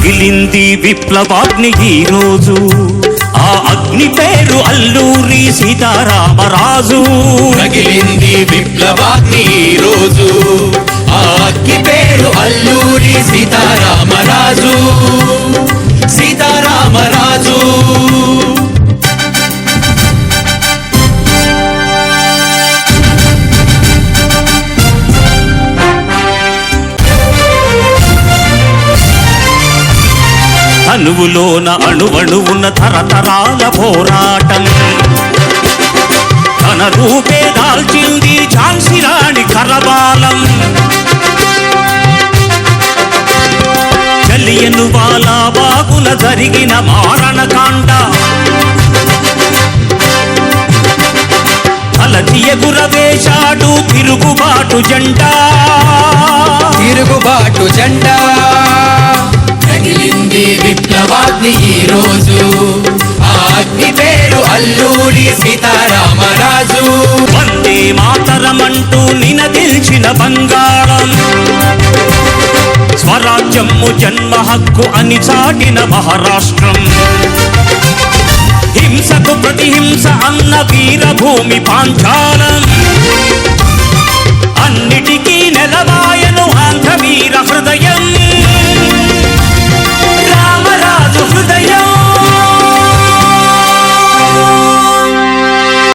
రగిలింది విప్లవాగ్ని ఈ రోజు, ఆ అగ్ని పేరు అల్లూరి సీతారామరాజు. రగిలింది విప్లవాగ్ని ఈ రోజు, ఆ అగ్ని పేరు అల్లూరి సీతారామరాజు. సీతారామరాజు తనువులోన అణువణువున తరతరాల పోరాటం, తన రూపే దాల్చింది ఝాన్సీ రాణి కరవాలం. జలియను వాలా బాగుల జరిగిన మారణకాండ, తలచి ఎగురవేశాడు తిరుగుబాటు జెండా. తిరుగుబాటు జెండా రగిలింది విప్లవాగ్ని ఈ రోజు, ఆ అగ్ని పేరు అల్లూరి సీతారామరాజు. వందే మాతరమంటూ నినదిల్చిన బంగాళం, స్వరాజ్యము జన్మ హక్కు అని చాటిన మహారాష్ట్రం. హింసకు ప్రతిహింస అన్న వీరభూమి పాంచాలం, అన్నిటికీ